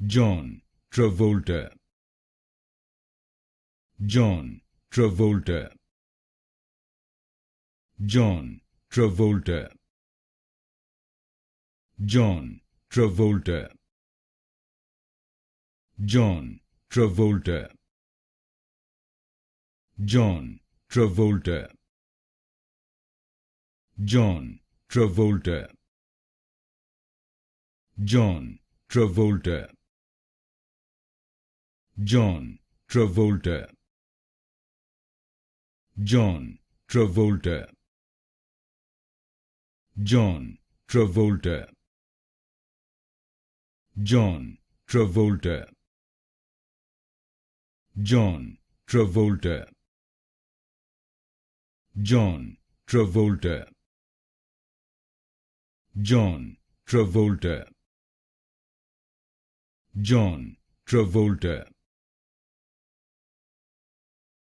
John Travolta, John Travolta, John Travolta, John Travolta, John Travolta, John Travolta, John Travolta, John Travolta, John Travolta, John Travolta, John Travolta, John Travolta, John Travolta, John Travolta, John Travolta, John Travolta,